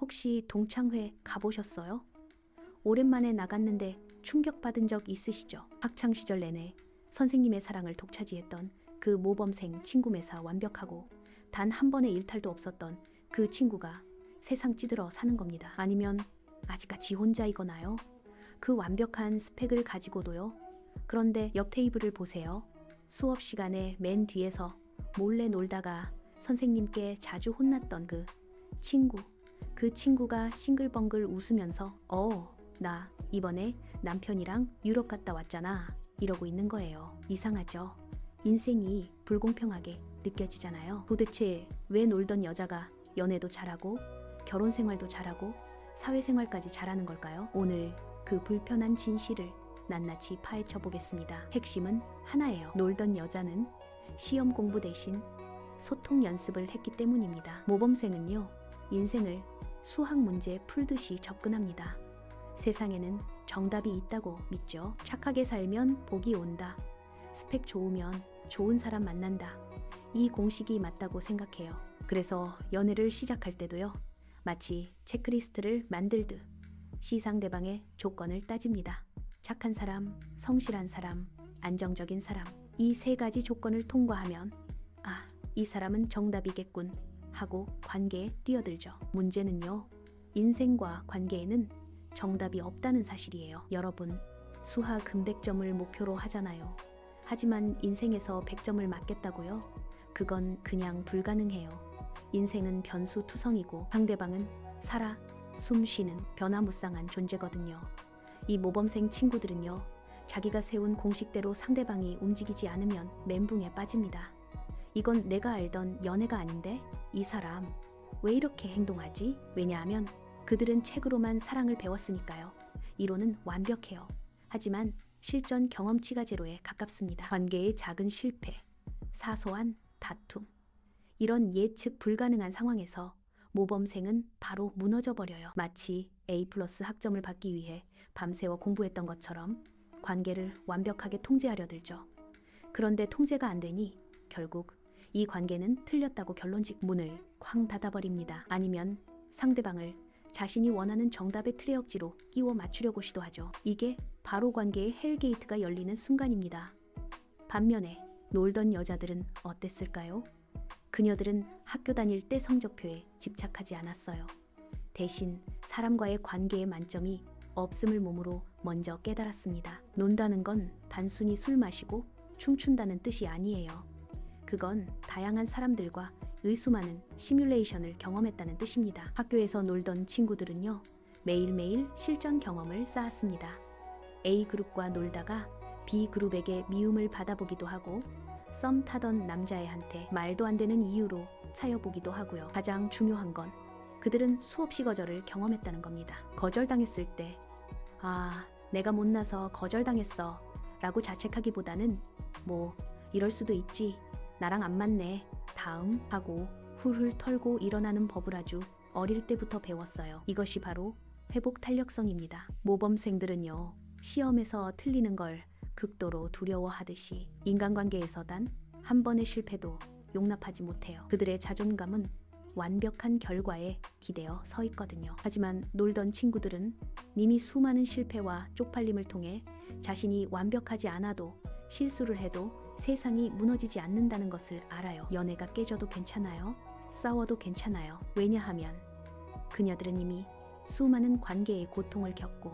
혹시 동창회 가보셨어요? 오랜만에 나갔는데 충격받은 적 있으시죠? 학창시절 내내 선생님의 사랑을 독차지했던 그 모범생 친구 매사 완벽하고 단 한 번의 일탈도 없었던 그 친구가 세상 찌들어 사는 겁니다. 아니면 아직까지 혼자이거나요? 그 완벽한 스펙을 가지고도요. 그런데 옆 테이블을 보세요. 수업 시간에 맨 뒤에서 몰래 놀다가 선생님께 자주 혼났던 그 친구. 그 친구가 싱글벙글 웃으면서 나 이번에 남편이랑 유럽 갔다 왔잖아. 이러고 있는 거예요. 이상하죠? 인생이 불공평하게 느껴지잖아요. 도대체 왜 놀던 여자가 연애도 잘하고 결혼 생활도 잘하고 사회생활까지 잘하는 걸까요? 오늘 그 불편한 진실을 낱낱이 파헤쳐 보겠습니다. 핵심은 하나예요. 놀던 여자는 시험 공부 대신 소통 연습을 했기 때문입니다. 모범생은요, 인생을 수학 문제 풀듯이 접근합니다. 세상에는 정답이 있다고 믿죠. 착하게 살면 복이 온다. 스펙 좋으면 좋은 사람 만난다. 이 공식이 맞다고 생각해요. 그래서 연애를 시작할 때도요, 마치 체크리스트를 만들듯 시상대방의 조건을 따집니다. 착한 사람, 성실한 사람, 안정적인 사람. 이 세 가지 조건을 통과하면 이 사람은 정답이겠군 하고 관계에 뛰어들죠. 문제는요, 인생과 관계에는 정답이 없다는 사실이에요. 여러분, 수학 금백점을 목표로 하잖아요. 하지만 인생에서 100점을 맞겠다고요? 그건 그냥 불가능해요. 인생은 변수투성이고 상대방은 살아 숨쉬는 변화무쌍한 존재거든요. 이 모범생 친구들은요, 자기가 세운 공식대로 상대방이 움직이지 않으면 멘붕에 빠집니다. 이건 내가 알던 연애가 아닌데 이 사람 왜 이렇게 행동하지? 왜냐하면 그들은 책으로만 사랑을 배웠으니까요. 이론은 완벽해요. 하지만 실전 경험치가 제로에 가깝습니다. 관계의 작은 실패, 사소한 다툼, 이런 예측 불가능한 상황에서 모범생은 바로 무너져 버려요. 마치 A+ 학점을 받기 위해 밤새워 공부했던 것처럼 관계를 완벽하게 통제하려 들죠. 그런데 통제가 안 되니 결국 이 관계는 틀렸다고 결론짓 문을 쾅 닫아버립니다. 아니면 상대방을 자신이 원하는 정답의 틀에 억지로 끼워 맞추려고 시도하죠. 이게 바로 관계의 헬게이트가 열리는 순간입니다. 반면에 놀던 여자들은 어땠을까요? 그녀들은 학교 다닐 때 성적표에 집착하지 않았어요. 대신 사람과의 관계의 만점이 없음을 몸으로 먼저 깨달았습니다. 논다는 건 단순히 술 마시고 춤춘다는 뜻이 아니에요. 그건 다양한 사람들과 의수많은 시뮬레이션을 경험했다는 뜻입니다. 학교에서 놀던 친구들은요, 매일매일 실전 경험을 쌓았습니다. A그룹과 놀다가 B그룹에게 미움을 받아보기도 하고, 썸 타던 남자애한테 말도 안 되는 이유로 차여보기도 하고요. 가장 중요한 건 그들은 수없이 거절을 경험했다는 겁니다. 거절당했을 때 내가 못나서 거절당했어 라고 자책하기보다는 이럴 수도 있지, 나랑 안 맞네, 다음 하고 훌훌 털고 일어나는 법을 아주 어릴 때부터 배웠어요. 이것이 바로 회복 탄력성입니다. 모범생들은요, 시험에서 틀리는 걸 극도로 두려워하듯이 인간관계에서 단 한 번의 실패도 용납하지 못해요. 그들의 자존감은 완벽한 결과에 기대어 서 있거든요. 하지만 놀던 친구들은 이미 수많은 실패와 쪽팔림을 통해 자신이 완벽하지 않아도 실수를 해도 세상이 무너지지 않는다는 것을 알아요. 연애가 깨져도 괜찮아요. 싸워도 괜찮아요. 왜냐하면 그녀들은 이미 수많은 관계의 고통을 겪고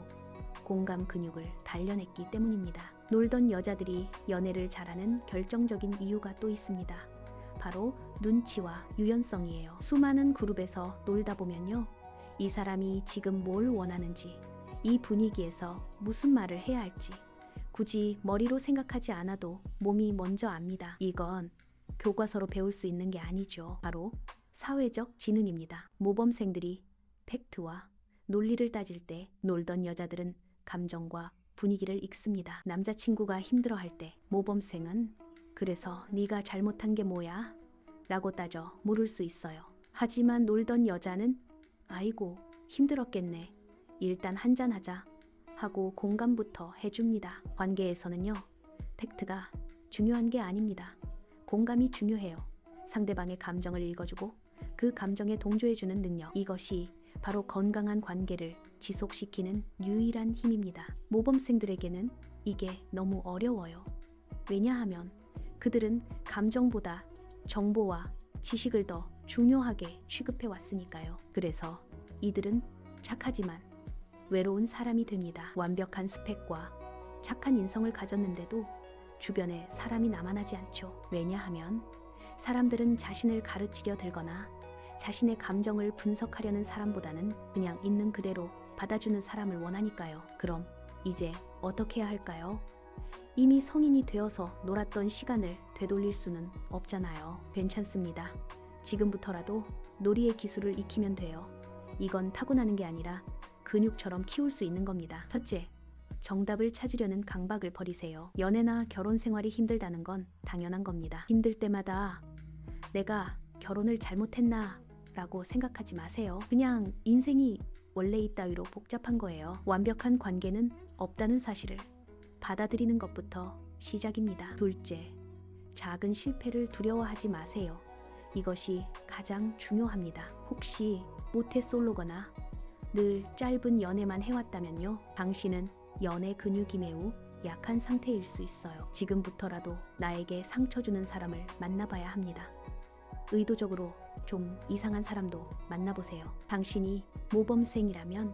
공감 근육을 단련했기 때문입니다. 놀던 여자들이 연애를 잘하는 결정적인 이유가 또 있습니다. 바로 눈치와 유연성이에요. 수많은 그룹에서 놀다 보면요, 이 사람이 지금 뭘 원하는지, 이 분위기에서 무슨 말을 해야 할지 굳이 머리로 생각하지 않아도 몸이 먼저 압니다. 이건 교과서로 배울 수 있는 게 아니죠. 바로 사회적 지능입니다. 모범생들이 팩트와 논리를 따질 때 놀던 여자들은 감정과 분위기를 읽습니다. 남자친구가 힘들어할 때 모범생은 그래서 네가 잘못한 게 뭐야? 라고 따져 물을 수 있어요. 하지만 놀던 여자는 아이고 힘들었겠네, 일단 한잔하자 하고 공감부터 해줍니다. 관계에서는요, 팩트가 중요한 게 아닙니다. 공감이 중요해요. 상대방의 감정을 읽어주고 그 감정에 동조해주는 능력, 이것이 바로 건강한 관계를 지속시키는 유일한 힘입니다. 모범생들에게는 이게 너무 어려워요. 왜냐하면 그들은 감정보다 정보와 지식을 더 중요하게 취급해 왔으니까요. 그래서 이들은 착하지만 외로운 사람이 됩니다. 완벽한 스펙과 착한 인성을 가졌는데도 주변에 사람이 남아나지 않죠. 왜냐하면 사람들은 자신을 가르치려 들거나 자신의 감정을 분석하려는 사람보다는 그냥 있는 그대로 받아주는 사람을 원하니까요. 그럼 이제 어떻게 해야 할까요? 이미 성인이 되어서 놀았던 시간을 되돌릴 수는 없잖아요. 괜찮습니다. 지금부터라도 놀이의 기술을 익히면 돼요. 이건 타고나는 게 아니라 근육처럼 키울 수 있는 겁니다. 첫째, 정답을 찾으려는 강박을 버리세요. 연애나 결혼 생활이 힘들다는 건 당연한 겁니다. 힘들 때마다 내가 결혼을 잘못했나? 라고 생각하지 마세요. 그냥 인생이 원래 이따위로 복잡한 거예요. 완벽한 관계는 없다는 사실을 받아들이는 것부터 시작입니다. 둘째, 작은 실패를 두려워하지 마세요. 이것이 가장 중요합니다. 혹시 모태솔로거나 늘 짧은 연애만 해왔다면요. 당신은 연애 근육이 매우 약한 상태일 수 있어요. 지금부터라도 나에게 상처 주는 사람을 만나봐야 합니다. 의도적으로 좀 이상한 사람도 만나보세요. 당신이 모범생이라면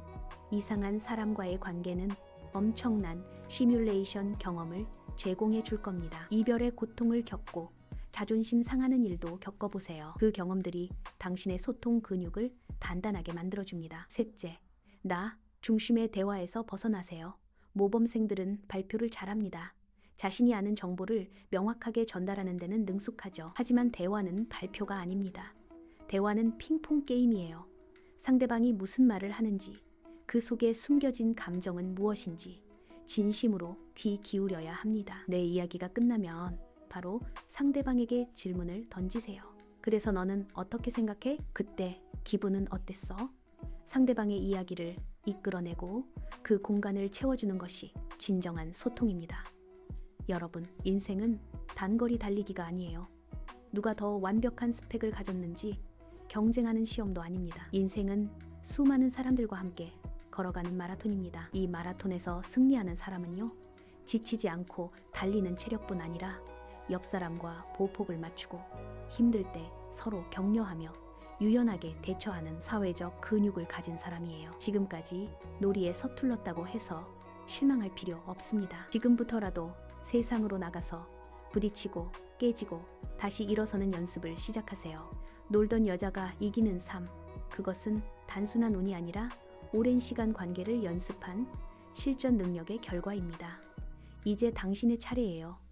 이상한 사람과의 관계는 엄청난 시뮬레이션 경험을 제공해 줄 겁니다. 이별의 고통을 겪고 자존심 상하는 일도 겪어보세요. 그 경험들이 당신의 소통 근육을 단단하게 만들어줍니다. 셋째, 나 중심의 대화에서 벗어나세요. 모범생들은 발표를 잘합니다. 자신이 아는 정보를 명확하게 전달하는 데는 능숙하죠. 하지만 대화는 발표가 아닙니다. 대화는 핑퐁 게임이에요. 상대방이 무슨 말을 하는지, 그 속에 숨겨진 감정은 무엇인지 진심으로 귀 기울여야 합니다. 내 이야기가 끝나면 바로 상대방에게 질문을 던지세요. 그래서 너는 어떻게 생각해? 그때 기분은 어땠어? 상대방의 이야기를 이끌어내고 그 공간을 채워주는 것이 진정한 소통입니다. 여러분, 인생은 단거리 달리기가 아니에요. 누가 더 완벽한 스펙을 가졌는지 경쟁하는 시험도 아닙니다. 인생은 수많은 사람들과 함께 걸어가는 마라톤입니다. 이 마라톤에서 승리하는 사람은요, 지치지 않고 달리는 체력뿐 아니라 옆 사람과 보폭을 맞추고 힘들 때 서로 격려하며 유연하게 대처하는 사회적 근육을 가진 사람이에요. 지금까지 놀이에 서툴렀다고 해서 실망할 필요 없습니다. 지금부터라도 세상으로 나가서 부딪히고 깨지고 다시 일어서는 연습을 시작하세요. 놀던 여자가 이기는 삶, 그것은 단순한 운이 아니라 오랜 시간 관계를 연습한 실전 능력의 결과입니다. 이제 당신의 차례예요.